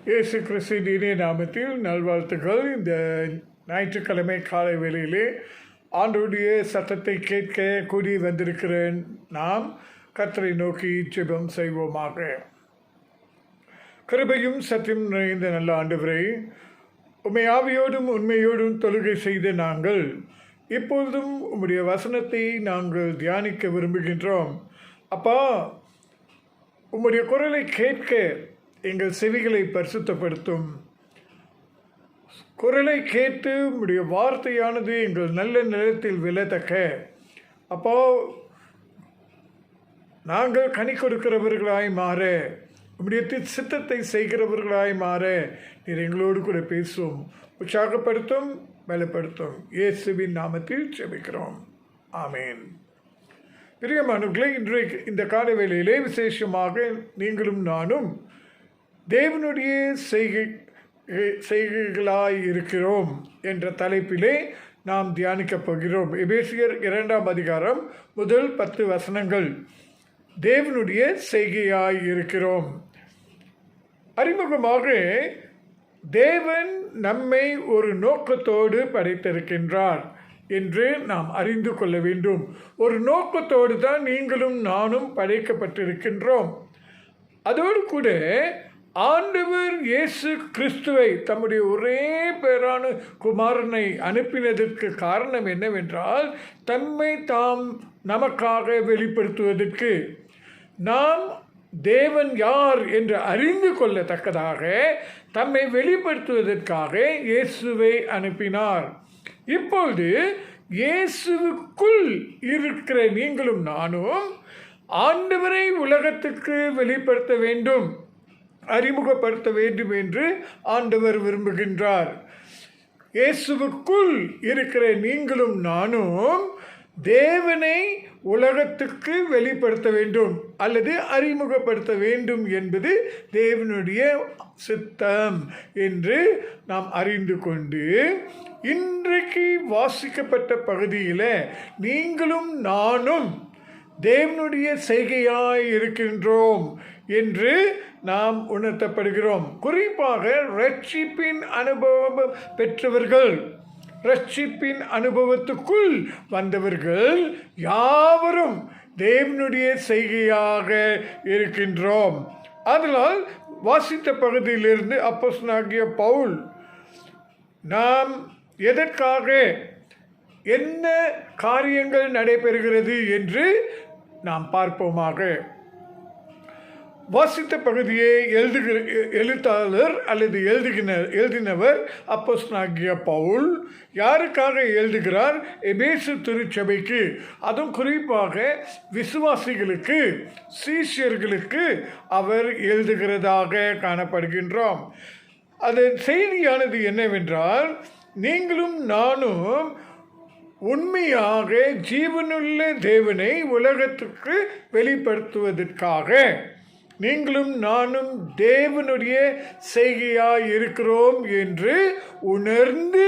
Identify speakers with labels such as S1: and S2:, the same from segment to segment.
S1: இயேசு கிறிஸ்துவின் இனிய நாமத்தில் நல்வாழ்த்துக்கள். இந்த ஞாயிற்றுக்கிழமை காலை வேளையிலே ஆண்டவருடைய சத்தத்தை கேட்க கூடி வந்திருக்கிற நாம் கர்த்தரை நோக்கி ஜெபம் செய்வோமாக. கிருபையும் சத்தியம் நிறைந்த நல்ல ஆண்டவரே, உம்மை ஆவியோடும் உண்மையோடும் தொழுகை செய்த நாங்கள் இப்பொழுதும் உம்முடைய வசனத்தை நாங்கள் தியானிக்க விரும்புகின்றோம். அப்பா, உம்முடைய குரலை கேட்க எங்கள் செவிகளை பரிசுத்தப்படுத்தும். குரலை கேட்டு உம்முடைய வார்த்தையானது எங்கள் நல்ல நிலத்தில் விழத்தக்க. அப்போ நாங்கள் கனி கொடுக்கிறவர்களாய் மாற, உம்முடைய சித்தத்தை செய்கிறவர்களாய் மாற நீர் எங்களோடு கூட பேசும், உற்சாகப்படுத்தும், பலப்படுத்தும். இயேசுவின் நாமத்தில் ஜெபிக்கிறோம், ஆமேன். பிரியமானவர்களே, இன்றைக்கு இந்த கால வேளையிலே விசேஷமாக நீங்களும் நானும் தேவனுடைய செய்கைகளாய் இருக்கிறோம் என்ற தலைப்பிலே நாம் தியானிக்கப் போகிறோம். எபேசியர் 2ஆம் அதிகாரம் முதல் 10 வசனங்கள். தேவனுடைய செய்கையாய் இருக்கிறோம். அறிமுகமாக, தேவன் நம்மை ஒரு நோக்கத்தோடு படைத்திருக்கின்றார் என்று நாம் அறிந்து கொள்ள வேண்டும். ஒரு நோக்கத்தோடு தான் நீங்களும் நானும் படைக்கப்பட்டிருக்கின்றோம். அதோடு கூட ஆண்டவர் இயேசு கிறிஸ்துவை, தம்முடைய ஒரே பேரான குமாரனை அனுப்பினதற்கு காரணம் என்னவென்றால், தம்மை தாம் நமக்காக வெளிப்படுத்துவதற்கு, நாம் தேவன் யார் என்று அறிந்து கொள்ளத்தக்கதாக தம்மை வெளிப்படுத்துவதற்காக இயேசுவை அனுப்பினார். இப்பொழுது இயேசுவுக்குள் இருக்கிற நீங்களும் நானும் ஆண்டவரை உலகத்துக்கு வெளிப்படுத்த வேண்டும், அறிமுகப்படுத்த வேண்டும் என்று ஆண்டவர் விரும்புகின்றார். இயேசுவுக்குள் இருக்கிற நீங்களும் நானும் தேவனை உலகத்துக்கு வெளிப்படுத்த வேண்டும் அல்லது அறிமுகப்படுத்த வேண்டும் என்பது தேவனுடைய சித்தம் என்று நாம் அறிந்து கொண்டு, இன்றைக்கு வாசிக்கப்பட்ட பகுதியில் நீங்களும் நானும் தேவனுடைய செய்கையாய் இருக்கின்றோம் என்று நாம் உணர்த்தப்படுகிறோம். குறிப்பாக ரட்சிப்பின் அனுபவம் பெற்றவர்கள், ரட்சிப்பின் அனுபவத்துக்குள் வந்தவர்கள் யாவரும் தேவனுடைய செய்கையாக இருக்கின்றோம். அதனால் வாசித்த பகுதியிலிருந்து அப்போஸ்தலனாகிய பவுல் நாம் எதற்காக, என்ன காரியங்கள் நடைபெறுகிறது என்று நாம் பார்ப்போமாக. வாசித்த பகுதியை எழுத்தாளர் அல்லது எழுதினவர் அப்போஸ்தலனாகிய பவுல் யாருக்காக எழுதுகிறார்? எபேசு திருச்சபைக்கு, அதுவும் குறிப்பாக விசுவாசிகளுக்கு, சீஷர்களுக்கு அவர் எழுதுகிறதாக காணப்படுகின்றோம். அதன் செய்தியானது என்னவென்றால், நீங்களும் நானும் உண்மையாக ஜீவனுள்ள தேவனை உலகத்துக்கு வெளிப்படுத்துவதற்காக நீங்களும் நானும் தேவனுடைய செய்கையாய் இருக்கிறோம் என்று உணர்ந்து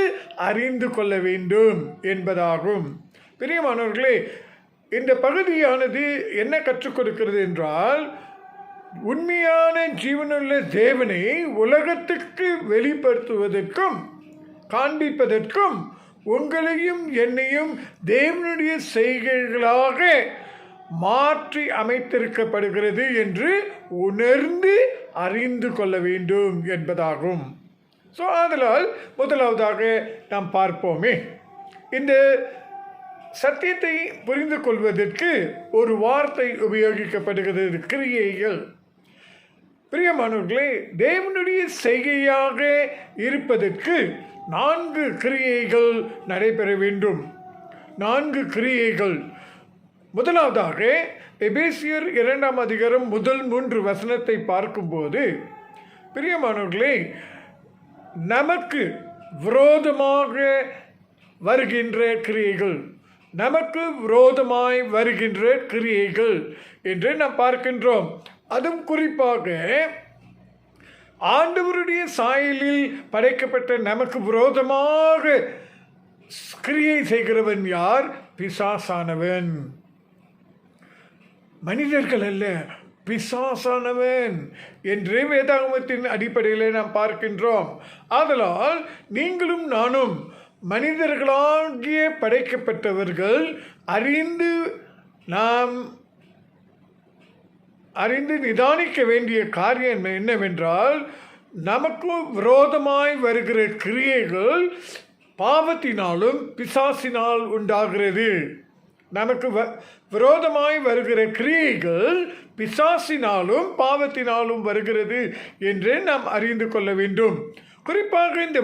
S1: அறிந்து கொள்ள வேண்டும் என்பதாகும். பிரியமானவர்களே, இந்த பகுதியானது என்ன கற்றுக் கொடுக்கிறது என்றால், உண்மையான ஜீவனுள்ள தேவனை உலகத்துக்கு வெளிப்படுத்துவதற்கும் காண்பிப்பதற்கும் உங்களையும் என்னையும் தேவனுடைய செய்கைகளாக மாற்றி அமைத்திருக்கப்படுகிறது என்று உணர்ந்து அறிந்து கொள்ள வேண்டும் என்பதாகும். அதனால் முதலாவதாக நாம் பார்ப்போமே, இந்த சத்தியத்தை புரிந்து கொள்வதற்கு ஒரு வார்த்தை உபயோகிக்கப்படுகிறது, கிரியைகள். பிரியமானவர்களே, தேவனுடைய செய்கையாக இருப்பதற்கு 4 கிரியைகள் நடைபெற வேண்டும். 4 கிரியைகள். முதலாவதாக எபேசியர் 2ஆம் அதிகாரம் முதல் 3 வசனத்தை பார்க்கும்போது, பிரியமானவர்களே, நமக்கு விரோதமாக வருகின்ற கிரியைகள், நமக்கு விரோதமாய் வருகின்ற கிரியைகள் என்று நாம் பார்க்கின்றோம். அதுவும் குறிப்பாக ஆண்டவருடைய சாயலில் படைக்கப்பட்ட நமக்கு விரோதமாக கிரியை செய்கிறவன் யார்? பிசாசானவன். மனிதர்கள் அல்ல, பிசாசானவன் என்று வேதாகமத்தின் அடிப்படையில் நாம் பார்க்கின்றோம். ஆதலால் நீங்களும் நானும் மனிதர்களாகிய படைக்கப்பட்டவர்கள் அறிந்து நிதானிக்க வேண்டிய காரியம் என்னவென்றால், நமக்கு விரோதமாய் வருகிற கிரியைகள் பாவத்தினாலும் பிசாசினால் உண்டாகிறது. நமக்கு விரோதமாய் வருகிற கிரியைகள் பிசாசினாலும் பாவத்தினாலும் வருகிறது என்று நாம் அறிந்து கொள்ள வேண்டும். குறிப்பாக இந்த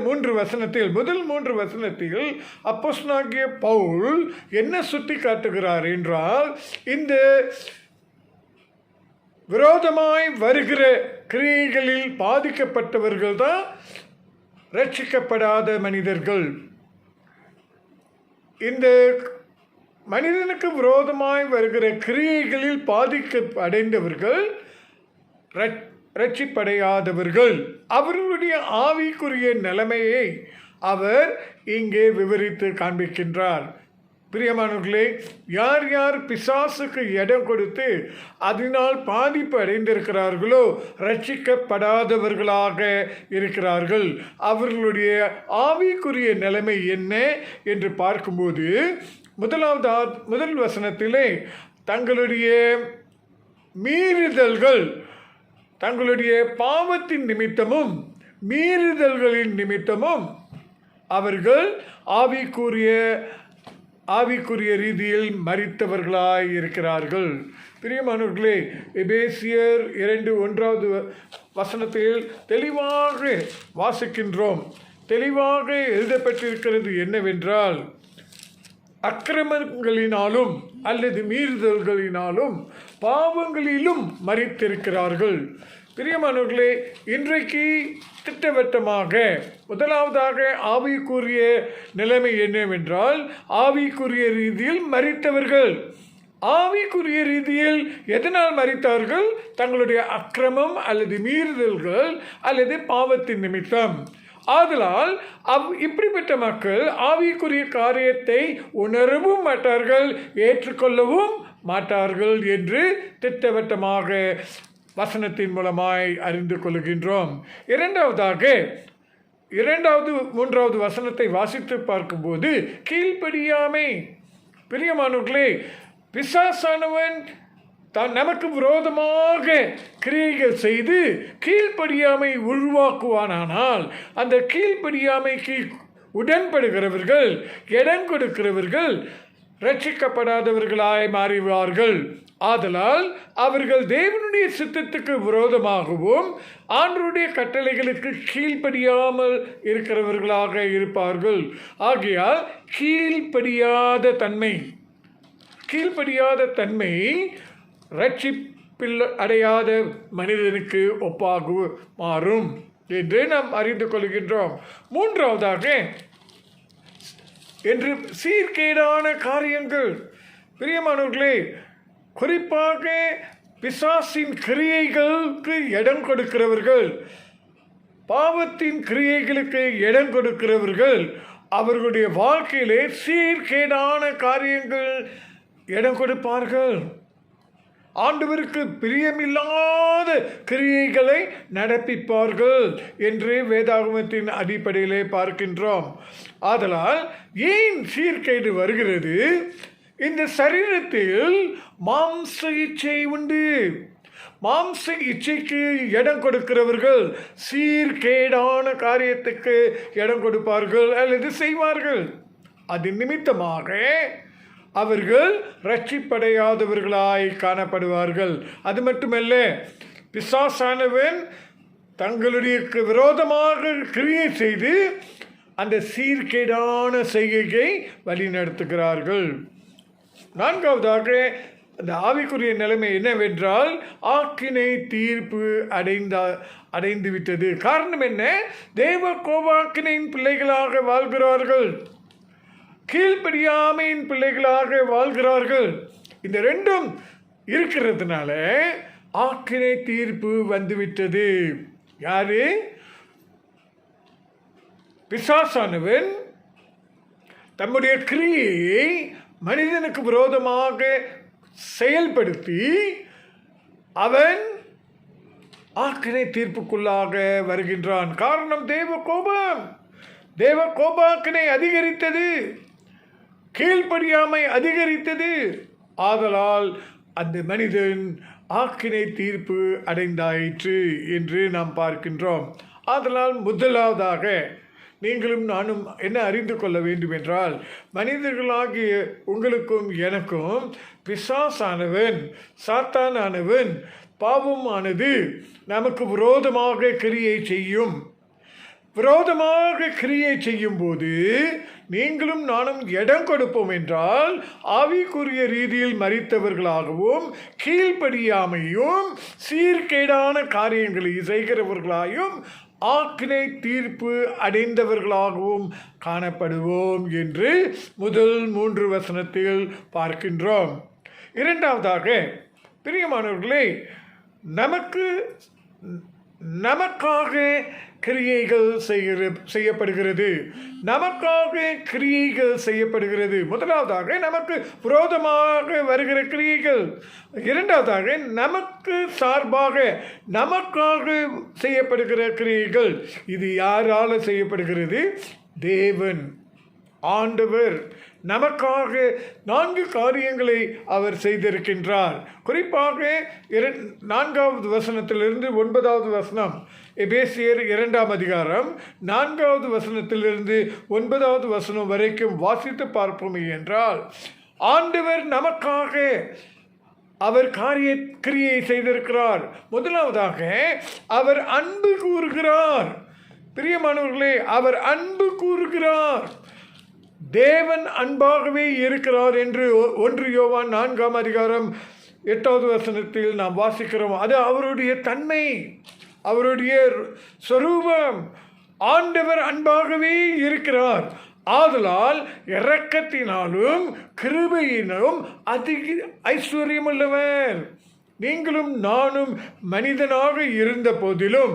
S1: முதல் மூன்று வசனத்தில் அப்போஸ்தலனாகிய பவுல் என்ன சுட்டி காட்டுகிறார் என்றால், இந்த விரோதமாய் வருகிற கிரியைகளில் பாதிக்கப்பட்டவர்கள் தான் ரட்சிக்கப்படாத மனிதர்கள். இந்த மனிதனுக்கு விரோதமாய் வருகிற கிரியைகளில் அடைந்தவர்கள் ரட்சிப்படையாதவர்கள். அவர்களுடைய ஆவிக்குரிய நிலைமையை அவர் இங்கே விவரித்து காண்பிக்கின்றார். பிரியமானவர்களே, யார் யார் பிசாசுக்கு இடம் கொடுத்து அதனால் பாதிப்பு அடைந்திருக்கிறார்களோ ரட்சிக்கப்படாதவர்களாக இருக்கிறார்கள். அவர்களுடைய ஆவிக்குரிய நிலைமை என்ன என்று பார்க்கும்போது, முதல் வசனத்திலே தங்களுடைய மீறுதல்கள், தங்களுடைய பாவத்தின் நிமித்தமும் மீறுதல்களின் நிமித்தமும் அவர்கள் ஆவிக்குரிய ரீதியில் மரித்தவர்களாய் இருக்கிறார்கள். பிரியமானவர்களே, எபேசியர் 2:1 வசனத்தில் தெளிவாக வாசிக்கின்றோம். தெளிவாக எழுதப்பட்டிருக்கிறது என்னவென்றால், அக்கிரமங்களினாலும் அல்லது மீறுதல்களினாலும் பாவங்களிலும் மரித்திருக்கிறார்கள். பிரியமானவர்களே, இன்றைக்கு திட்டவட்டமாக முதலாவதாக ஆவிக்குரிய நிலைமை என்னவென்றால், ஆவிக்குரிய ரீதியில் மரித்தவர்கள். ஆவிக்குரிய ரீதியில் எதனால் மரித்தார்கள்? தங்களுடைய அக்கிரமம் அல்லது மீறுதல்கள் அல்லது பாவத்தின் நிமித்தம். ஆதலால் இப்படிப்பட்ட மக்கள் ஆவிக்குரிய காரியத்தை உணரவும் மாட்டார்கள், ஏற்றுக்கொள்ளவும் மாட்டார்கள் என்று திட்டவட்டமாக வசனத்தின் மூலமாய் அறிந்து கொள்கின்றோம். மூன்றாவது வசனத்தை வாசித்து பார்க்கும்போது கீழ்ப்படியாமை. பிரியமானவர்களே, பிசாசானவன் நமக்கு விரோதமாக கிரியைகள் செய்து கீழ்ப்படியாமை உருவாக்குவானால், அந்த கீழ்ப்படியாமைக்கு உடன்படுகிறவர்கள், இடம் கொடுக்கிறவர்கள் ரட்சிக்கப்படாதவர்களாய் மாறிவார்கள். ஆதலால் அவர்கள் தேவனுடைய சித்தத்துக்கு விரோதமாகவும் ஆண்டவருடைய கட்டளைகளுக்கு கீழ்ப்படியாமல் இருக்கிறவர்களாக இருப்பார்கள். ஆகையால் கீழ்ப்படியாத தன்மை ரட்சிப்பில் அடையாத மனிதனுக்கு ஒப்பாக மாறும் என்று நாம் அறிந்து கொள்கின்றோம். மூன்றாவதாக என்று சீர்கேடான காரியங்கள். பிரியமானவர்களே, குறிப்பாக பிசாசின் கிரியைகளுக்கு இடம் கொடுக்கிறவர்கள், பாவத்தின் கிரியைகளுக்கு இடம் கொடுக்கிறவர்கள் அவர்களுடைய வாழ்க்கையிலே சீர்கேடான காரியங்கள் இடம் கொடுப்பார்கள். ஆண்டவருக்கு பிரியமில்லாத கிரியைகளை நடப்பிப்பார்கள் என்று வேதாகமத்தின் அடிப்படையிலே பார்க்கின்றோம். ஆதலால் ஏன் சீர்கேடு வருகிறது? இந்த சரீரத்தில் மாம்ச இச்சை உண்டு. மாம்ச இச்சைக்கு இடம் கொடுக்கிறவர்கள் சீர்கேடான காரியத்துக்கு இடம் கொடுப்பார்கள் அல்லது செய்வார்கள். அது நிமித்தமாக அவர்கள் ரட்சிப்படையாதவர்களாய் காணப்படுவார்கள். அது மட்டுமல்ல, பிசாசானவன் தங்களுடைய விரோதமாக கிரியை செய்து அந்த சீர்கேடான செய்கையை வழிநடத்துகிறார்கள். நான்காவதாக அந்த ஆவிக்குரிய நிலைமை என்னவென்றால், ஆக்கினை தீர்ப்பு அடைந்து விட்டது. காரணம் என்ன? தேவ கோபாக்கினையின் பிள்ளைகளாக வாழ்கிறார்கள், கீழ்ப்படியாமையின் பிள்ளைகளாக வாழ்கிறார்கள். இந்த ரெண்டும் இருக்கிறதுனால ஆக்கினை தீர்ப்பு வந்துவிட்டது. யாரு? பிசாசானவன் தம்முடைய கிரியையை மனிதனுக்கு விரோதமாக செயல்படுத்தி அவன் ஆக்கினை தீர்ப்புக்குள்ளாக வருகின்றான். காரணம் தேவ கோபாக்கினை அதிகரித்தது, கீழ்ப்படியாமை அதிகரித்தது. ஆதலால் அந்த மனிதன் ஆக்கினை தீர்ப்பு அடைந்தாயிற்று என்று நாம் பார்க்கின்றோம். ஆதலால் முதலாவதாக நீங்களும் நானும் என்ன அறிந்து கொள்ள வேண்டும் என்றால், மனிதர்களாகிய உங்களுக்கும் எனக்கும் பிசாசானவன், சாத்தானானவன், பாவமானது நமக்கு விரோதமாக கிரியை செய்யும் போது நீங்களும் நானும் இடம் கொடுப்போம் என்றால், ஆவிக்குரிய ரீதியில் மரித்தவர்களாகவும் கீழ்ப்படியாமையும் சீர்கேடான காரியங்களை செய்கிறவர்களாயும் ஆக்கினை தீர்ப்பு அடைந்தவர்களாகவும் காணப்படுவோம் என்று முதல் 3 வசனத்தில் பார்க்கின்றோம். இரண்டாவதாக, பிரியமானவர்களே, நமக்காக கிரியைகள் செய்யப்படுகிறது. முதலாவதாக நமக்கு விரோதமாக வருகிற கிரியைகள். இரண்டாவதாக நமக்கு சார்பாக நமக்காக செய்யப்படுகிற கிரியைகள். இது யாரால் செய்யப்படுகிறது? தேவன், ஆண்டவர் நமக்காக 4 காரியங்களை அவர் செய்திருக்கின்றார். குறிப்பாக 4வது வசனத்திலிருந்து 9வது வசனம், எபேசியர் 2ஆம் அதிகாரம் 4வது வசனத்திலிருந்து 9வது வசனம் வரைக்கும் வாசித்து பார்ப்போமே என்றால், ஆண்டவர் நமக்காக அவர் கிரியை செய்திருக்கிறார். முதலாவதாக அவர் அன்பு கூறுகிறார். பிரியமானவர்களே, அவர் அன்பு கூறுகிறார். தேவன் அன்பாகவே இருக்கிறார் என்று 1 யோவான் 4ஆம் அதிகாரம் 8வது வசனத்தில் நாம் வாசிக்கிறோம். அது அவருடைய தன்மை, அவருடைய சொரூபம். ஆண்டவர் அன்பாகவே இருக்கிறார். ஆதலால் இரக்கத்தினாலும் கிருபையினாலும் அதிக ஐஸ்வர்யமுள்ளவர். நீங்களும் நானும் மனிதனாக இருந்த போதிலும்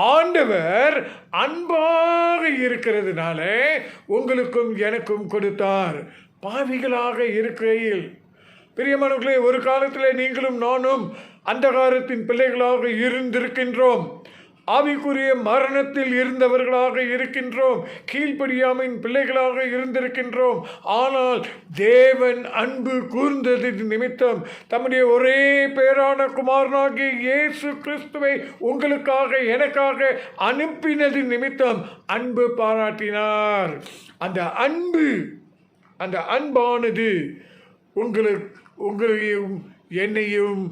S1: ஆண்டவர் அன்பாக இருக்கிறதுனால உங்களுக்கும் எனக்கும் கொடுத்தார். பாவிகளாக இருக்கையில், பிரியமானவர்களே, ஒரு காலத்தில் நீங்களும் நானும் அந்தகாரத்தின் பிள்ளைகளாக இருந்திருக்கின்றோம். ஆவிக்குரிய மரணத்தில் இருந்தவர்களாக இருக்கின்றோம். கீழ்ப்படியாமையின் பிள்ளைகளாக இருந்திருக்கின்றோம். ஆனால் தேவன் அன்பு கூர்ந்தது நிமித்தம் தம்முடைய ஒரே பேரான குமாரனாகிய இயேசு கிறிஸ்துவை உங்களுக்காக எனக்காக அனுப்பினது நிமித்தம் அன்பு பாராட்டினார். அந்த அன்பானது உங்களையும் என்னையும்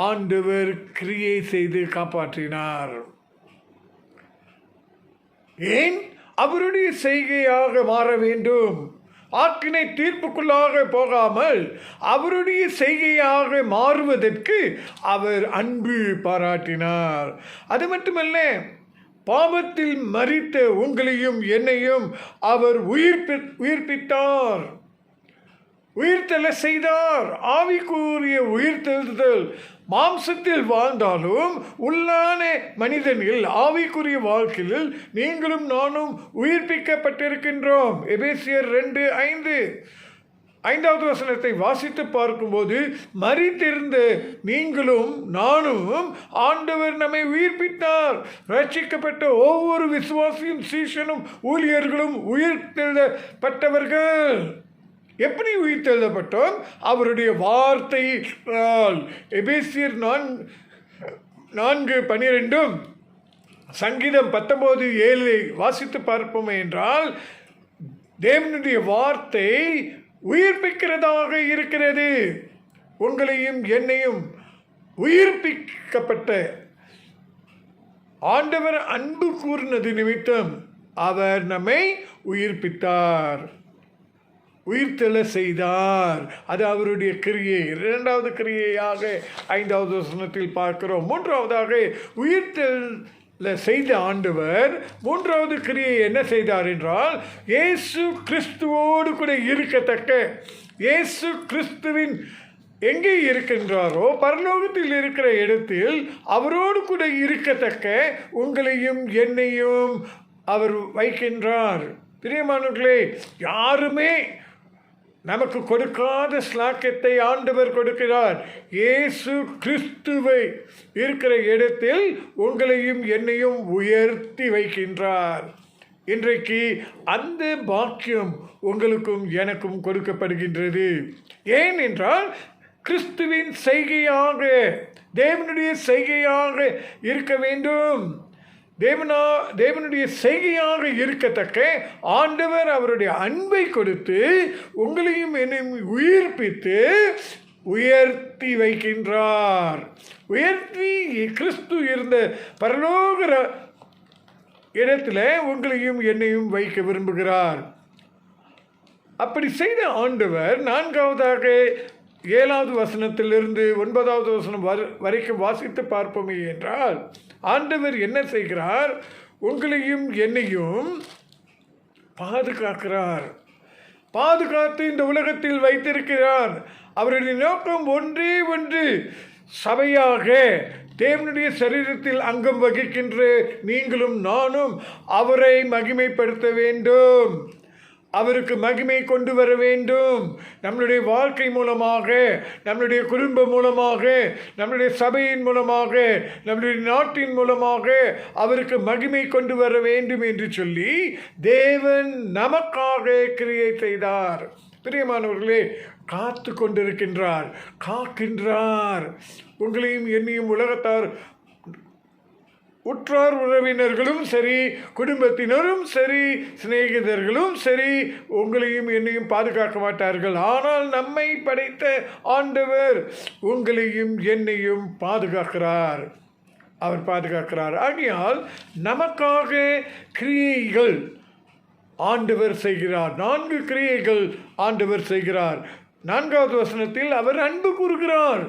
S1: ஆண்டவர் கிரியை செய்து காப்பாற்றினார். ஏன்? அவருடைய செய்கையாக மாற வேண்டும். ஆக்கினை தீர்ப்புக்குள்ளாக போகாமல் அவருடைய செய்கையாக மாறுவதற்கு அவர் அன்பு பாராட்டினார். அது மட்டுமல்ல, பாவத்தில் மரித்த உங்களையும் என்னையும் அவர் உயிர்ப்பித்தார், உயிர்த்தெழ செய்தார். ஆவிக்குரிய உயிர்த்தெழுதல் மாம்சத்தில் வாழ்ந்தாலும் உள்ளான மனிதனில் ஆவிக்குரிய வாழ்க்கையில் நீங்களும் நானும் உயிர்ப்பிக்கப்பட்டிருக்கின்றோம். எபேசியர் 2:5வது வசனத்தை வாசித்து பார்க்கும்போது, மரித்திருந்த நீங்களும் நானும் ஆண்டவர் நம்மை உயிர்ப்பித்தார். ரட்சிக்கப்பட்ட ஒவ்வொரு விசுவாசியும் சீஷனும் ஊழியர்களும் உயிர்த்தெழப்பட்டவர்கள். எப்படி உயிர்த்தெழுதப்பட்டோம்? அவருடைய வார்த்தையினால். எபேசியர் 4:12 சங்கீதம் 19:7 வாசித்து பார்ப்போமே என்றால், தேவனுடைய வார்த்தை உயிர்ப்பிக்கிறதாக இருக்கிறது. உங்களையும் என்னையும் உயிர்ப்பிக்கப்பட்ட ஆண்டவர் அன்பு கூர்ந்தது நிமித்தம் அவர் நம்மை உயிர்ப்பித்தார், உயிர்த்தெழ செய்தார். அது அவருடைய கிரியை. 2வது கிரியையாக 5வது வசனத்தில் பார்க்கிறோம். 3வதாக உயிர்த்தெழ செய்த ஆண்டவர் 3வது கிரியை என்ன செய்தார் என்றால், இயேசு கிறிஸ்துவோடு கூட இருக்கத்தக்க, இயேசு கிறிஸ்துவின் எங்கே இருக்கின்றாரோ பரலோகத்தில் இருக்கிற இடத்தில் அவரோடு கூட இருக்கத்தக்க உங்களையும் என்னையும் அவர் வைக்கின்றார். பிரியமானவர்களே, யாருமே நமக்கு கொடுக்காத ஸ்லாக்கியத்தை ஆண்டவர் கொடுக்கிறார். இயேசு கிறிஸ்துவை இருக்கிற இடத்தில் உங்களையும் என்னையும் உயர்த்தி வைக்கின்றார். இன்றைக்கு அந்த பாக்கியம் உங்களுக்கும் எனக்கும் கொடுக்கப்படுகின்றது. ஏன் என்றால் கிறிஸ்துவின் செய்கையாக, தேவனுடைய செய்கையாக இருக்க வேண்டும். தேவனுடைய செய்கையாக இருக்கத்தக்க ஆண்டவர் அவருடைய அன்பை கொடுத்து உங்களையும் என்னையும் உயிர்ப்பித்து உயர்த்தி வைக்கின்றார். உயர்த்தி கிறிஸ்து இருந்த பரலோக இடத்துல உங்களையும் என்னையும் வைக்க விரும்புகிறார். அப்படி செய்த ஆண்டவர் 4வது 7வது வசனத்திலிருந்து 9வது வசனம் வரைக்கும் வாசித்து பார்ப்போமே என்றால், ஆண்டவர் என்ன செய்கிறார்? உங்களையும் என்னையும் பாதுகாக்கிறார். பாதுகாத்து இந்த உலகத்தில் வைத்திருக்கிறார். அவருடைய நோக்கம் ஒன்றே ஒன்று, சபையாக தேவனுடைய சரீரத்தில் அங்கம் வகிக்கின்ற நீங்களும் நானும் அவரை மகிமைப்படுத்த வேண்டும். அவருக்கு மகிமை கொண்டு வர வேண்டும். நம்மளுடைய வாழ்க்கை மூலமாக, நம்மளுடைய குடும்பம் மூலமாக, நம்மளுடைய சபையின் மூலமாக, நம்மளுடைய நாட்டின் மூலமாக அவருக்கு மகிமை கொண்டு வர வேண்டும் என்று சொல்லி தேவன் நமக்காக கிரியை செய்தார். பிரியமானவர்களே, காத்து கொண்டிருக்கின்றார், காக்கின்றார். உங்களையும் என்னையும் உலகத்தார், உற்றார் உறவினர்களும் சரி, குடும்பத்தினரும் சரி, சிநேகிதர்களும் சரி, உங்களையும் என்னையும் பாதுகாக்க மாட்டார்கள். ஆனால் நம்மை படைத்த ஆண்டவர் உங்களையும் என்னையும் பாதுகாக்கிறார். அவர் பாதுகாக்கிறார். ஆகையால் நமக்காக கிரியைகள் ஆண்டவர் செய்கிறார். 4 கிரியைகள் ஆண்டவர் செய்கிறார். 4வது வசனத்தில் அவர் அன்பு கூறுகிறார்.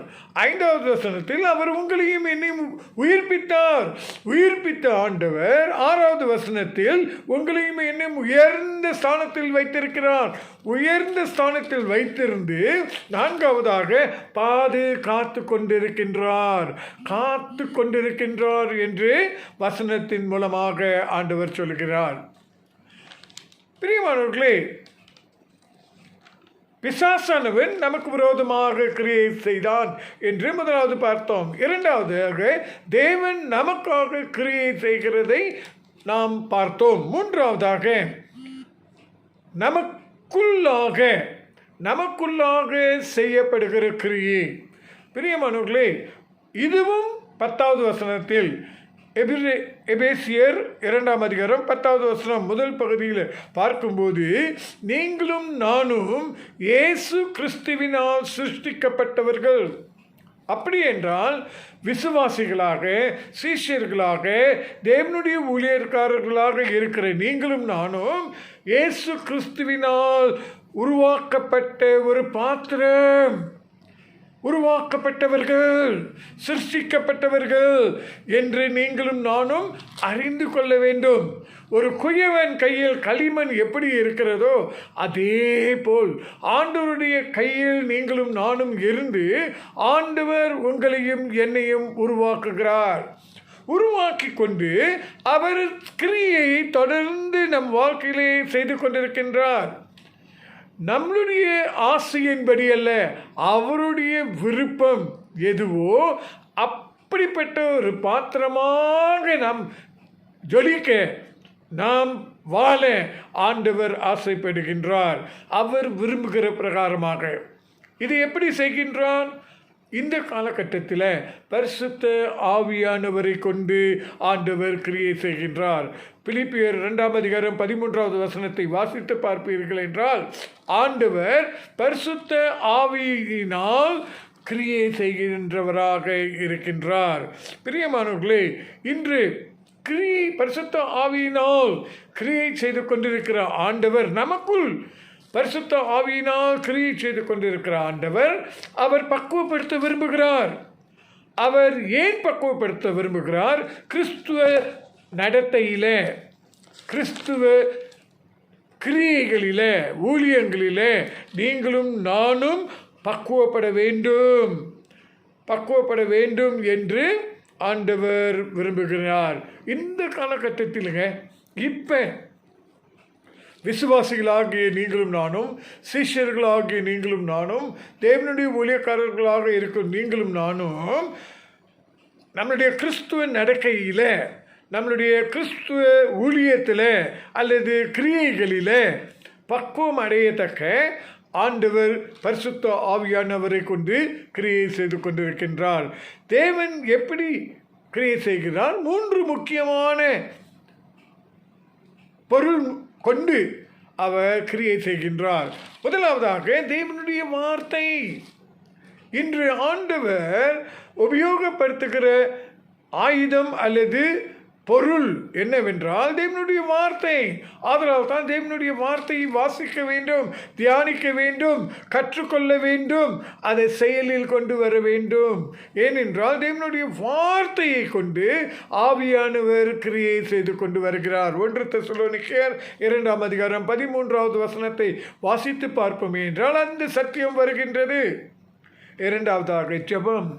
S1: 5வது வசனத்தில் அவர் உங்களையும் என்னையும் உயிர்ப்பித்தார். உயிர்ப்பித்த ஆண்டவர் 6வது வசனத்தில் உங்களையும் என்னையும் உயர்ந்த ஸ்தானத்தில் வைத்திருக்கிறார். உயர்ந்த ஸ்தானத்தில் வைத்திருந்து 4வதாக காத்து கொண்டிருக்கின்றார். காத்து கொண்டிருக்கின்றார் என்று வசனத்தின் மூலமாக ஆண்டவர் சொல்கிறார். பிரியமானவர்களே, பிசாசானவன் நமக்கு விரோதமாக கிரியை செய்தான் என்று முதலாவது பார்த்தோம். 2வதாக தேவன் நமக்காக கிரியை செய்கிறதை நாம் பார்த்தோம். 3வதாக நமக்குள்ளாக செய்யப்படுகிற கிரியை. பிரியமானவர்களே, இதுவும் 10வது வசனத்தில் எபேசியர் 2ஆம் அதிகாரம் 10வது வசனம் முதல் பகுதியில் பார்க்கும்போது, நீங்களும் நானும் இயேசு கிறிஸ்துவினால் சிருஷ்டிக்கப்பட்டவர்கள். அப்படி என்றால் விசுவாசிகளாக, சீஷர்களாக, தேவனுடைய ஊழியக்காரர்களாக இருக்கிற நீங்களும் நானும் இயேசு கிறிஸ்துவினால் உருவாக்கப்பட்ட ஒரு பாத்திரம், உருவாக்கப்பட்டவர்கள், சிருஷ்டிக்கப்பட்டவர்கள் என்று நீங்களும் நானும் அறிந்து கொள்ள வேண்டும். ஒரு குயவன் கையில் களிமண் எப்படி இருக்கிறதோ அதே போல் ஆண்டவருடைய கையில் நீங்களும் நானும் இருந்து ஆண்டவர் உங்களையும் என்னையும் உருவாக்குகிறார். உருவாக்கி கொண்டு அவர் கிரியை தொடர்ந்து நம் வாழ்க்கையிலே செய்து கொண்டிருக்கின்றார். நம்மளுடைய ஆசையின்படி அல்ல, அவருடைய விருப்பம் எதுவோ அப்படிப்பட்ட ஒரு பாத்திரமாக நாம் ஜொலிக்க, நாம் வாழ ஆண்டவர் ஆசைப்படுகின்றார். அவர் விரும்புகிற பிரகாரமாக இது எப்படி செய்கின்றார்? இந்த காலகட்டத்தில் பரிசுத்த ஆவியானவரை கொண்டு ஆண்டவர் கிரியை செய்கின்றார். பிலிப்பியர் 2ஆம் அதிகாரம் 13வது வசனத்தை வாசித்து பார்ப்பீர்கள் என்றால், ஆண்டவர் பரிசுத்த ஆவியினால் கிரியை செய்கின்றவராக இருக்கின்றார். பிரியமானவர்களே, இன்று பரிசுத்த ஆவியினால் கிரியை செய்து கொண்டிருக்கிற ஆண்டவர், நமக்குள் பரிசுத்த ஆவியினால் கிரியை செய்து கொண்டிருக்கிற ஆண்டவர், அவர் பக்குவப்படுத்த விரும்புகிறார். அவர் ஏன் பக்குவப்படுத்த விரும்புகிறார்? கிறிஸ்துவ நடத்தையிலே, கிறிஸ்துவ கிரியைகளிலே, ஊழியங்களிலே நீங்களும் நானும் பக்குவப்பட வேண்டும் என்று ஆண்டவர் விரும்புகிறார். இந்த காலகட்டத்திலுங்க, இப்போ விசுவாசிகளாகிய நீங்களும் நானும், சிஷ்யர்களாகிய நீங்களும் நானும், தேவனுடைய ஊழியக்காரர்களாக இருக்கும் நீங்களும் நானும் நம்மளுடைய கிறிஸ்துவ நடக்கையில், நம்மளுடைய கிறிஸ்துவ ஊழியத்தில் அல்லது கிரியைகளில் பக்குவம் அடையத்தக்க ஆண்டவர் பரிசுத்த ஆவியானவரை கொண்டு கிரியை செய்து கொண்டிருக்கின்றார். தேவன் எப்படி கிரியை செய்கிறார்? 3 முக்கியமான பொருள் கொண்டு அவர் கிரியை செய்கின்றார். முதலாவதாக தேவனுடைய வார்த்தை. இன்று ஆண்டவர் உபயோகப்படுத்துகிற ஆயுதம் அல்லது பொருள் என்னவென்றால் தேவனுடைய வார்த்தை. ஆதலால் தான் தேவனுடைய வார்த்தையை வாசிக்க வேண்டும், தியானிக்க வேண்டும், கற்றுக்கொள்ள வேண்டும், அதை செயலில் கொண்டு வர வேண்டும். ஏனென்றால் தேவனுடைய வார்த்தையை கொண்டு ஆவியானவர் கிரியை செய்து கொண்டு வருகிறார். 1 தெசலோனிக்கேயர் 2ஆம் அதிகாரம் 13வது வசனத்தை வாசித்து பார்ப்போமே என்றால் அந்த சத்தியம் வருகின்றது. இரண்டாவதாக ஜெபம்.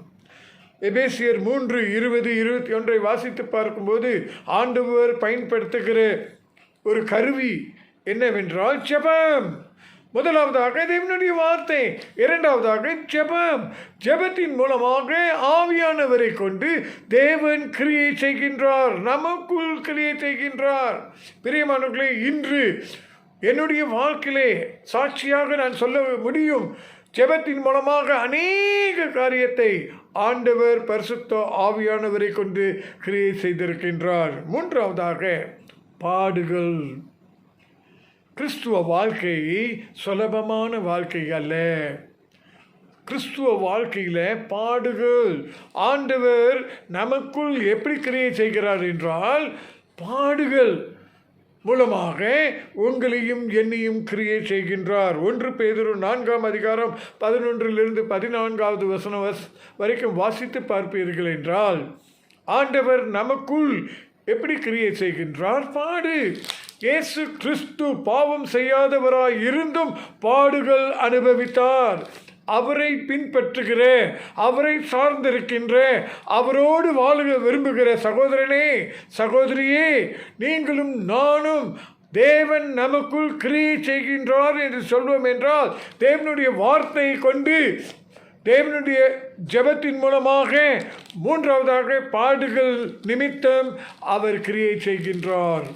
S1: எபேசியர் 3:20-21 வாசித்து பார்க்கும்போது ஆண்டவர் பயன்படுத்துகிற ஒரு கருவி என்னவென்றால் ஜெபம். முதலாவதாக தேவனுடைய வார்த்தை, இரண்டாவதாக ஜெபம். ஜெபத்தின் மூலமாக ஆவியானவரை கொண்டு தேவன் கிரியை செய்கின்றார், நமக்குள் கிரியை செய்கின்றார். பிரியமானவர்களே, இன்று என்னுடைய வாழ்க்கையிலே சாட்சியாக நான் சொல்ல முடியும். ஜெபத்தின் மூலமாக அநேக காரியத்தை ஆண்டவர் பரிசுத்த ஆவியானவரை கொண்டு கிரியை செய்திருக்கின்றார். மூன்றாவதாக பாடுகள். கிறிஸ்துவ வாழ்க்கை சுலபமான வாழ்க்கை அல்ல. கிறிஸ்துவ வாழ்க்கையில் பாடுகள். ஆண்டவர் நமக்குள் எப்படி கிரியை செய்கிறார் என்றால் பாடுகள் மூலமாக உங்களையும் என்னையும் கிரியை செய்கின்றார். 1 பேதுரு 4ஆம் அதிகாரம் 11-14வது வசனம் வரைக்கும் வாசித்து பார்ப்பீர்கள் என்றால் ஆண்டவர் நமக்குள் எப்படி கிரியை செய்கின்றார்? பாடு. இயேசு கிறிஸ்து பாவம் செய்யாதவராய் இருந்தும் பாடுகள் அனுபவித்தார். அவரை பின்பற்றுகிற, அவரை சார்ந்திருக்கின்ற, அவரோடு வாழ விரும்புகிற சகோதரனே, சகோதரியே, நீங்களும் நானும் தேவன் நமக்குள் கிரியை செய்கின்றார் என்று சொல்வோம் என்றால் தேவனுடைய வார்த்தையை கொண்டு, தேவனுடைய ஜெபத்தின் மூலமாக, மூன்றாவதாக பாடுகள் நிமித்தம் அவர் கிரியை செய்கின்றார்.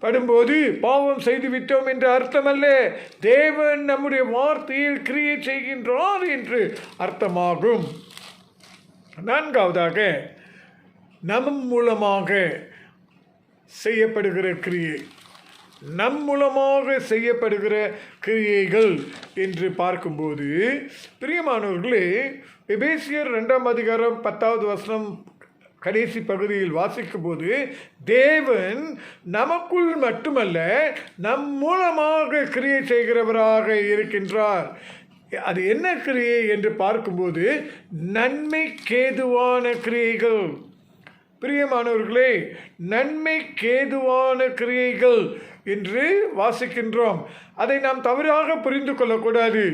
S1: படும்போது பாவம் செய்துவிட்டோம் என்று அர்த்தமல்ல, தேவன் நம்முடைய வார்த்தையில் கிரியை செய்கின்றார் என்று அர்த்தமாகும். நான்காவதாக நம் மூலமாக செய்யப்படுகிற கிரியை, நம் மூலமாக செய்யப்படுகிற கிரியைகள் என்று பார்க்கும்போது பிரியமானவர்களே, எபேசியர் 2ஆம் அதிகாரம் 10வது வசனம் கடைசி பகுதியில் வாசிக்கும் போது தேவன் நமக்குள் மட்டுமல்ல நம் மூலமாக கிரியை செய்கிறவராக இருக்கின்றார். அது என்ன கிரியை என்று பார்க்கும்போது நன்மைக்கேதுவான கிரியைகள். பிரியமானவர்களே, நன்மைக்கேதுவான கிரியைகள் என்று வாசிக்கின்றோம். அதை நாம் தவறாக புரிந்து கொள்ளக்கூடாது.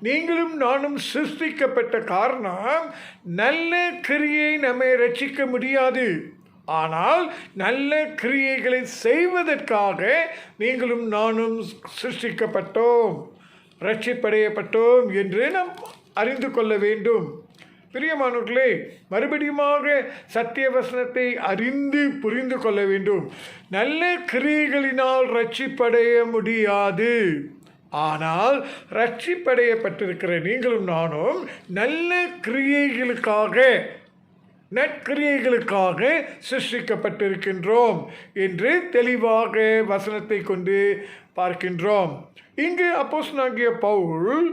S1: நீங்களும் நானும் சிருஷ்டிக்கப்பட்ட காரணம் நல்ல கிரியை நம்மை ரட்சிக்க முடியாது. ஆனால் நல்ல கிரியைகளை செய்வதற்காக நீங்களும் நானும் சிருஷ்டிக்கப்பட்டோம், ரட்சிப்படையப்பட்டோம் என்று நாம் அறிந்து கொள்ள வேண்டும். பிரியமானவர்களே, மறுபடியுமாக சத்திய வசனத்தை அறிந்து புரிந்து கொள்ள வேண்டும். நல்ல கிரியைகளினால் ரட்சிப்படைய முடியாது. ஆனால் ரட்சிப்படையப்பட்டிருக்கிற நீங்களும் நானும் நல்ல கிரியைகளுக்காக, நற்கிரியைகளுக்காக சிருஷ்டிக்கப்பட்டிருக்கின்றோம் என்று தெளிவாக வசனத்தை கொண்டு பார்க்கின்றோம். இங்கு அப்போஸ்தலனாகிய பவுல்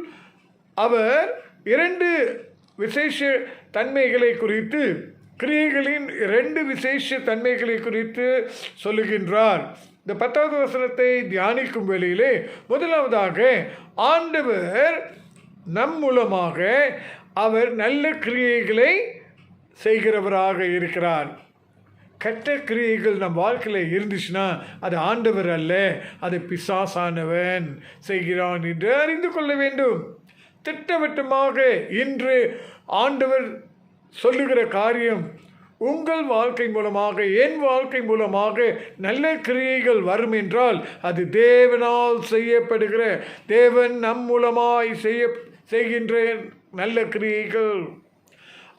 S1: அவர் 2 விசேஷ தன்மைகளை குறித்து, கிரியைகளின் 2 விசேஷ தன்மைகளை குறித்து சொல்லுகின்றார். இந்த 10வது வசனத்தை தியானிக்கும் வேளையிலே முதலாவதாக ஆண்டவர் நம் மூலமாக அவர் நல்ல கிரியைகளை செய்கிறவராக இருக்கிறார். கெட்ட கிரியைகள் நம் வாழ்க்கையில் இருந்துச்சுன்னா அது ஆண்டவர் அல்ல, அது பிசாசானவன் செய்கிறான் என்று அறிந்து கொள்ள வேண்டும். திட்டவட்டமாக இன்று ஆண்டவர் சொல்லுகிற காரியம் உங்கள் வாழ்க்கை மூலமாக, என் வாழ்க்கை மூலமாக நல்ல கிரியைகள் வரும் என்றால் அது தேவனால் செய்யப்படுகிற, தேவன் நம் மூலமாய் செய்கின்ற நல்ல கிரியைகள்.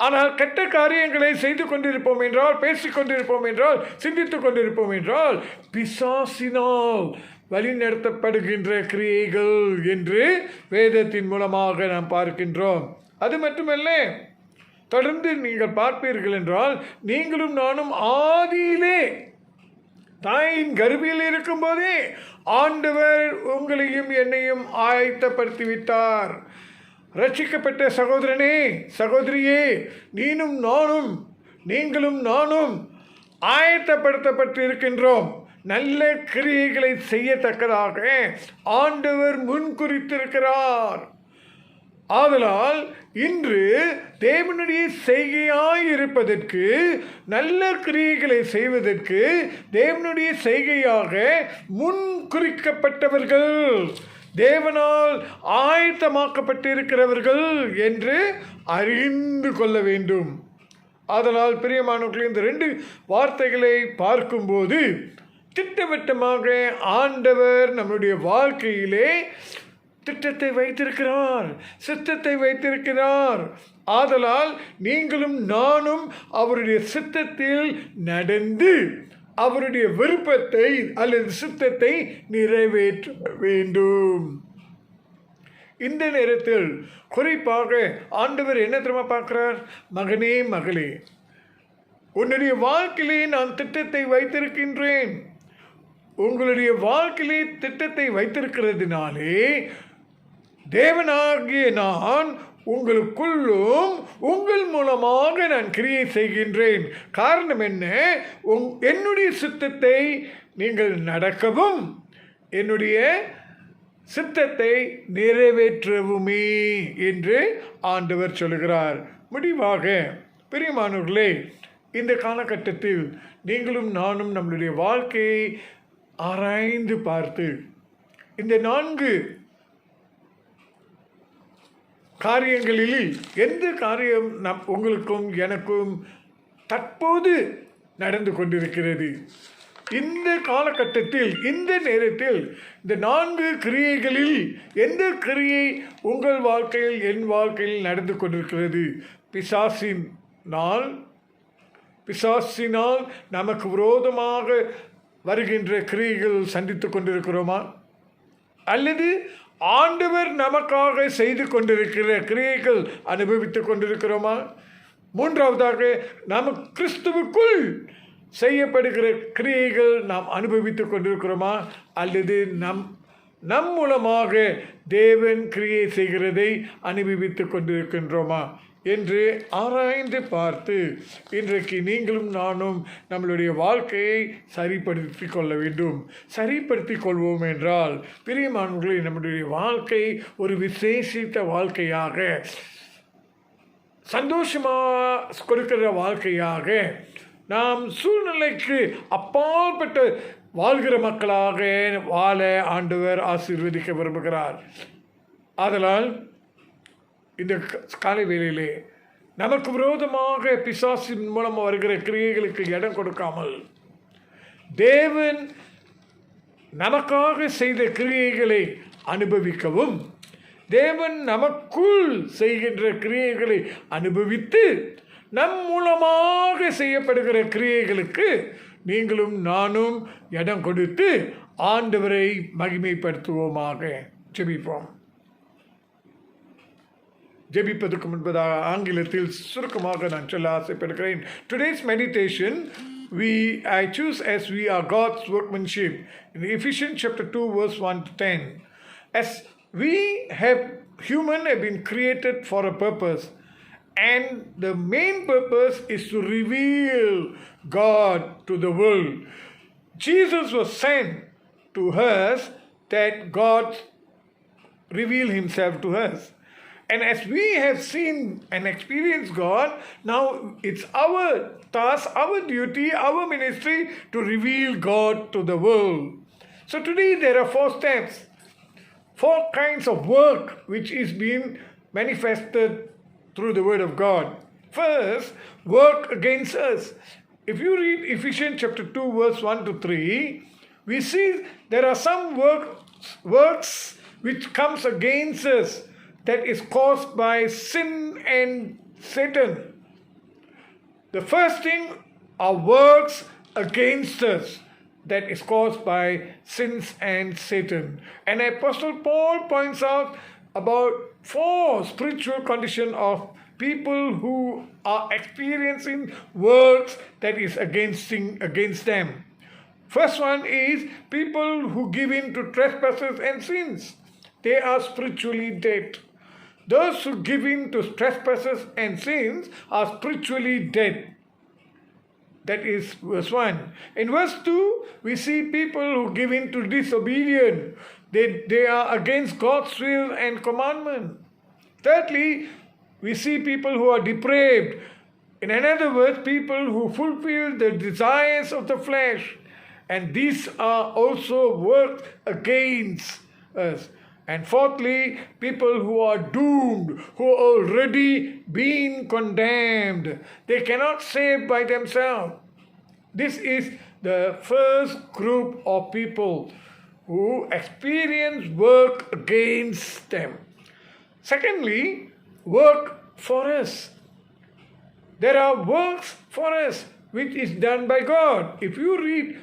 S1: ஆனால் கெட்ட காரியங்களை செய்து கொண்டிருப்போம் என்றால், பேசிக்கொண்டிருப்போம் என்றால், சிந்தித்து கொண்டிருப்போம் என்றால் பிசாசினால் வழிநடத்தப்படுகின்ற கிரியைகள் என்று வேதத்தின் மூலமாக நாம் பார்க்கின்றோம். அது மட்டுமல்ல, தொடர்ந்து நீங்கள் பார்ப்பீர்கள் என்றால், நீங்களும் நானும் ஆதியிலே தாயின் கர்ப்பில் இருக்கும்போதே ஆண்டவர் உங்களையும் என்னையும் ஆயத்தப்படுத்தி விட்டார். ரட்சிக்கப்பட்ட சகோதரனே, சகோதரியே, நீங்களும் நானும் ஆயத்தப்படுத்தப்பட்டு இருக்கின்றோம். நல்ல கிரியைகளை செய்யத்தக்கதாக ஆண்டவர் முன்குறித்திருக்கிறார். ஆதலால் இன்று தேவனுடைய செய்கையாய் இருப்பதற்கு, நல்ல கிரியைகளை செய்வதற்கு தேவனுடைய செய்கையாக முன்குறிக்கப்பட்டவர்கள், தேவனால் ஆயத்தமாக்கப்பட்டிருக்கிறவர்கள் என்று அறிந்து கொள்ள வேண்டும். ஆதலால் பிரியமானவர்களே, இந்த 2 வார்த்தைகளை பார்க்கும்போது திட்டவட்டமாக ஆண்டவர் நம்முடைய வாழ்க்கையிலே திட்டத்தை வைத்திருக்கிறார், சித்தத்தை வைத்திருக்கிறார். ஆதலால் நீங்களும் நானும் அவருடைய சித்தத்தில் நடந்து அவருடைய விருப்பத்தை அல்லது சித்தத்தை நிறைவேற்ற வேண்டும். இந்த நேரத்தில் குறிப்பாக ஆண்டவர் என்ன தெரியுமா பார்க்கிறார்? மகனே, மகளே, உன்னுடைய வாழ்க்கையிலே நான் திட்டத்தை வைத்திருக்கின்றேன். உங்களுடைய வாழ்க்கையிலே திட்டத்தை வைத்திருக்கிறதுனாலே தேவனாகிய நான் உங்களுக்குள்ளும் உங்கள் மூலமாக நான் கிரியை செய்கின்றேன். காரணம் என்ன? என்னுடைய சித்தத்தை நீங்கள் நடக்கவும் என்னுடைய சித்தத்தை நிறைவேற்றவுமே என்று ஆண்டவர் சொல்கிறார். முடிவாக பிரியமானவர்களே, இந்த காலகட்டத்தில் நீங்களும் நானும் நம்மளுடைய வாழ்க்கையை ஆராய்ந்து பார்த்து இந்த 4 காரியங்களில் எந்த காரியம் உங்களுக்கும் எனக்கும் தற்போது நடந்து கொண்டிருக்கிறது, இந்த காலகட்டத்தில், இந்த நேரத்தில், இந்த 4 கிரியைகளில் எந்த கிரியை உங்கள் வாழ்க்கையில், என் வாழ்க்கையில் நடந்து கொண்டிருக்கிறது? பிசாசினால் நமக்கு விரோதமாக வருகின்ற கிரியைகள் சந்தித்து கொண்டிருக்கிறோமா? அல்லது ஆண்டவர் நமக்காக செய்து கொண்டிருக்கிற கிரியைகள் அனுபவித்து கொண்டிருக்கிறோமா? 3வதாக, நாம் கிறிஸ்துவுக்குள் செய்யப்படுகிற கிரியைகள் நாம் அனுபவித்து கொண்டிருக்கிறோமா? அல்லது நம் மூலமாக தேவன் கிரியை செய்கிறதை அனுபவித்து கொண்டிருக்கின்றோமா என்று ஆராய்ந்து பார்த்து இன்றைக்கு நீங்களும் நானும் நம்மளுடைய வாழ்க்கையை சரிப்படுத்தி கொள்ள வேண்டும். சரிப்படுத்தி கொள்வோம் என்றால் பிரியமானவர்களே, நம்முடைய வாழ்க்கை ஒரு விசேஷித்த வாழ்க்கையாக, சந்தோஷமாக கொடுக்கிற வாழ்க்கையாக, நாம் சூழ்நிலைக்கு அப்பாற்பட்ட வாழ்கிற மக்களாக வாழ ஆண்டவர் ஆசீர்வதிக்க விரும்புகிறார். ஆதலால் இந்த காலை வேளையிலே நமக்கு விரோதமாக பிசாசின் மூலம் வருகிற கிரியைகளுக்கு இடம் கொடுக்காமல் தேவன் நமக்காக செய்த கிரியைகளை அனுபவிக்கவும், தேவன் நமக்குள் செய்கின்ற கிரியைகளை அனுபவித்து நம் மூலமாக செய்யப்படுகிற கிரியைகளுக்கு நீங்களும் நானும் இடம் கொடுத்து ஆண்டவரை மகிமைப்படுத்துவோமாக. ஜெபிப்போம். ஜெபிப்பதற்கு முன்பதாக ஆங்கிலத்தில் சுருக்கமாக நான் சொல்ல ஆசைப்படுகிறேன். Today's meditation I choose as we are God's workmanship in Ephesians chapter 2 verse 1 to 10. As human have been created for a purpose, and the main purpose is to reveal God to the world. Jesus was sent to us that God reveal himself to us. And as we have seen and experienced God, now it's our task, our duty, our ministry to reveal God to the world. So today there are 4 steps, 4 kinds of work which is being manifested through the Word of God. first work against us. If you read Ephesians chapter 2, verse 1 to 3, we see there are some works which comes against us that is caused by sin and Satan. The first thing are works against us that is caused by sins and Satan. And Apostle Paul points out about 4 spiritual conditions of people who are experiencing works that is against them. First one is people who give in to trespasses and sins. They are spiritually dead. Those who give in to trespasses and sins are spiritually dead. That is verse 1. In verse 2, we see people who give in to disobedience. They are against God's will and commandment. Thirdly, we see people who are depraved. In other words, people who fulfill the desires of the flesh. And these are also works against us. And fourthly, people who are doomed, who are already been condemned. They cannot save by themselves. This is the first group of people who experience work against them. Secondly, work for us. There are works for us which is done by God. If you read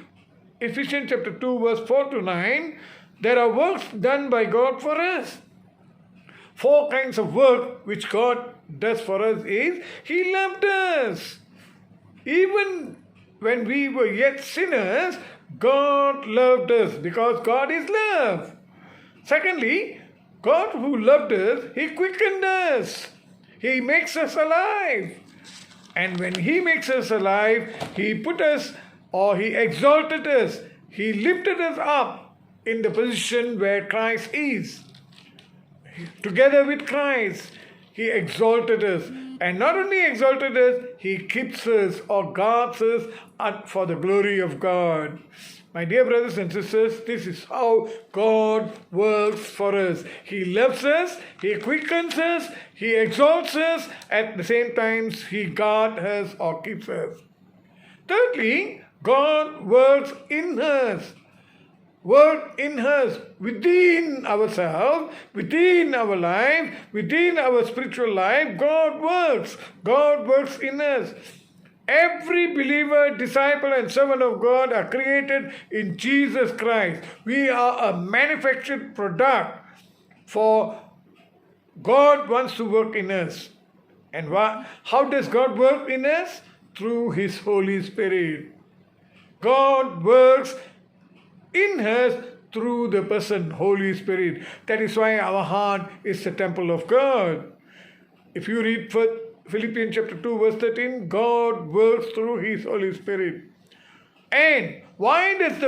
S1: Ephesians chapter 2 verse 4 to 9, there are works done by God for us. 4 kinds of work which God does for us is, He loved us. Even when we were yet sinners, God loved us because God is love. Secondly, God who loved us, He quickened us. He makes us alive. And when He makes us alive, He put us, or He exalted us. He lifted us up in the position where Christ is. Together with Christ, He exalted us. And not only exalted us, He keeps us or guards us for the glory of God. My dear brothers and sisters, this is how God works for us. He loves us, He quickens us, He exalts us, at the same time He guards us or keeps us. Thirdly, God works in us. Work in us, within ourselves, within our life, within our spiritual life, God works. God works in us. Every believer, disciple, and servant of God are created in Jesus Christ. We are a manufactured product for God wants to work in us. And how does God work in us? Through His Holy Spirit. God works in us through the person Holy Spirit. That is why our heart is the temple of God. If you read Philippians chapter 2 verse 13, God works through His Holy Spirit. And why does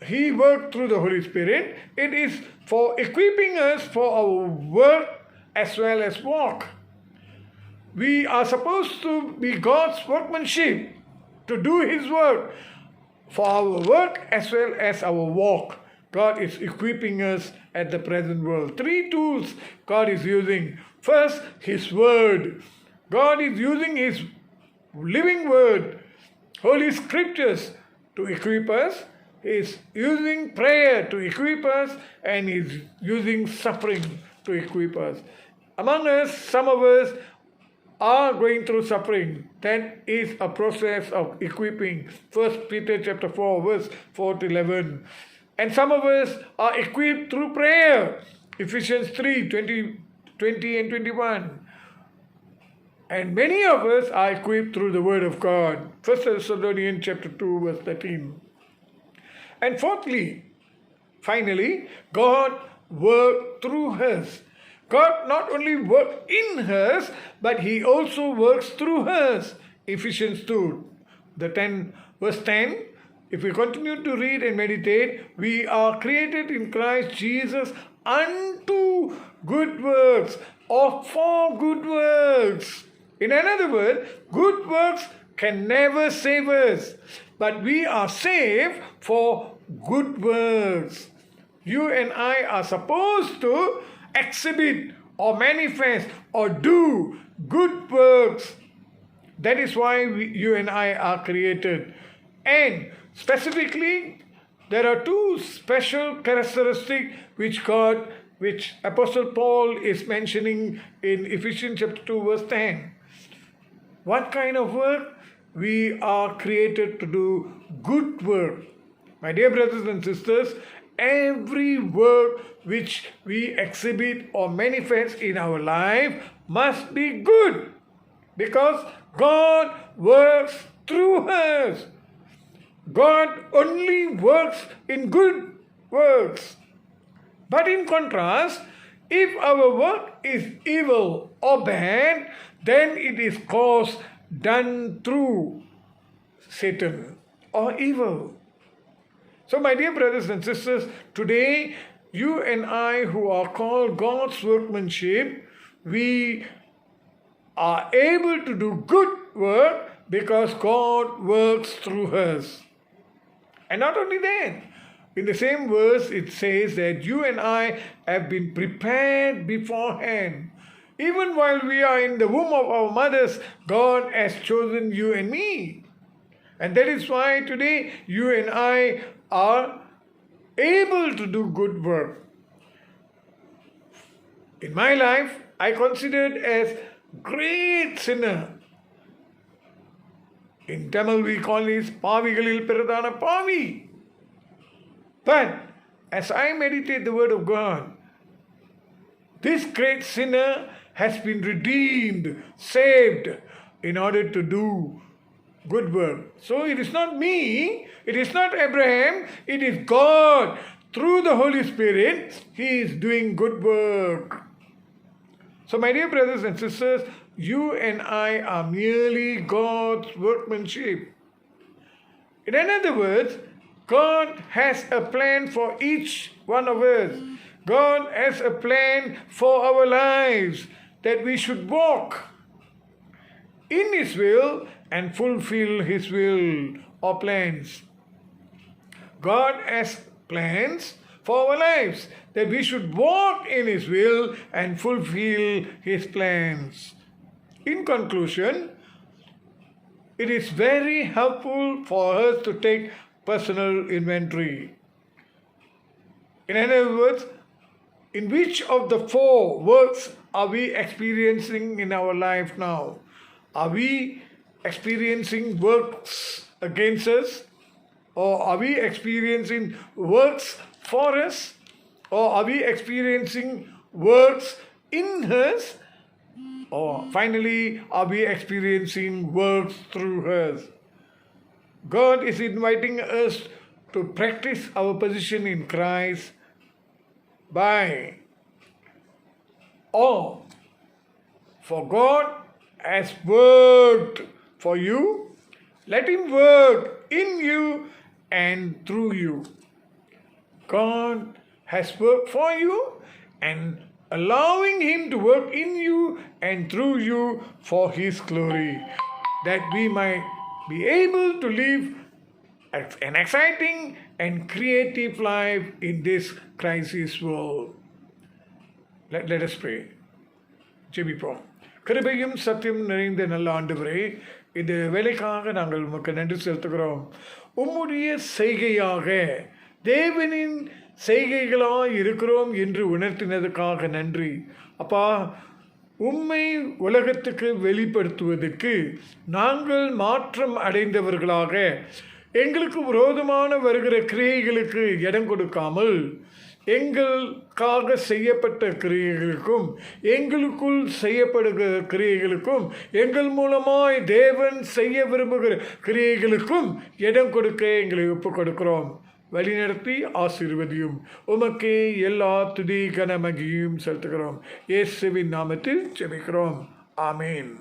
S1: He work through the Holy Spirit? It is for equipping us for our work as well as walk. We are supposed to be God's workmanship, to do His work. For our work as well as our walk, God is equipping us at the present world. 3 tools God is using. First, His Word. God is using His living Word, Holy Scriptures, to equip us. He is using prayer to equip us, and He is using suffering to equip us. Among us, some of us are going through suffering. That is a process of equipping. 1 Peter chapter 4 verse 4 to 11. And some of us are equipped through prayer. Ephesians 3, 20 and 21. And many of us are equipped through the Word of God. 1 Thessalonians chapter 2 verse 13. And fourthly, finally, God worked through us. God not only works in us, but He also works through us. Ephesians 2, verse 10. If we continue to read and meditate, we are created in Christ Jesus unto good works, or for good works. In other words, good works can never save us, but we are saved for good works. You and I are supposed to exhibit or manifest or do good works That is why you and I are created. And specifically, there are two special characteristics which Apostle Paul is mentioning in Ephesians chapter 2 verse 10. What kind of work? We are created to do good work. My dear brothers and sisters, every work which we exhibit or manifest in our life must be good, because God works through us. God only works in good works. But in contrast, if our work is evil or bad, then it is done through Satan or evil. So, my dear brothers and sisters, today you and I, who are called God's workmanship, we are able to do good work because God works through us. And not only that, in the same verse it says that you and I have been prepared beforehand. Even while we are in the womb of our mothers, God has chosen you and me. And that is why today you and I are able to do good work. In my life, I considered as great sinner. In Tamil we call this Pavigalil Piradana Pavi. But as I meditate the word of God, this great sinner has been redeemed, saved, in order to do good work. So it is not me, it is not Abraham, it is God. Through the Holy Spirit, He is doing good work. So my dear brothers and sisters, you and I are merely God's workmanship. In other words, God has a plan for each one of us. God has a plan for our lives, that we should walk in His will and fulfill His will or plans. God has plans for our lives, that we should walk in His will and fulfill His plans. In conclusion, it is very helpful for us to take personal inventory. In other words, in which of the four works are we experiencing in our life now? Are we experiencing works against us? Or are we experiencing works for us? Or are we experiencing works in us? Or finally, are we experiencing works through us? God is inviting us to practice our position in Christ by all. For God has worked for you, let Him work in you and through you. God has worked for you, and allowing Him to work in you and through you for His glory, that we might be able to live an exciting and creative life in this crisis world. Let us pray. ஜெபிப்போம். கிருபையும் சத்தியம் நிறைந்த நல்ல ஆண்டவரே, இந்த வேலைக்காக நாங்கள் உமக்கு நன்றி செலுத்துகிறோம். உம்முடைய செய்கையாக தேவனின் செய்கைகளாய் இருக்கிறோம் என்று உணர்த்தினதுக்காக நன்றி. அப்பா, உம்மை உலகத்துக்கு வெளிப்படுத்துவதற்கு நாங்கள் மாற்றம் அடைந்தவர்களாக எங்களுக்கு விரோதமான வருகிற கிரியைகளுக்கு இடம் கொடுக்காமல், எங்களுக்காக செய்யப்பட்ட கிரியைகளுக்கும் எங்களுக்குள் செய்யப்படுகிற கிரியைகளுக்கும் எங்கள் மூலமாய் தேவன் செய்ய விரும்புகிற கிரியைகளுக்கும் இடம் கொடுக்க எங்களை ஒப்புக் கொடுக்கிறோம். வழிநடத்தி ஆசீர்வதியும். உமக்கே எல்லா துதி கன மகிமையும் செலுத்துகிறோம். இயேசுவின் நாமத்தில் ஜெபிக்கிறோம். ஆமேன்.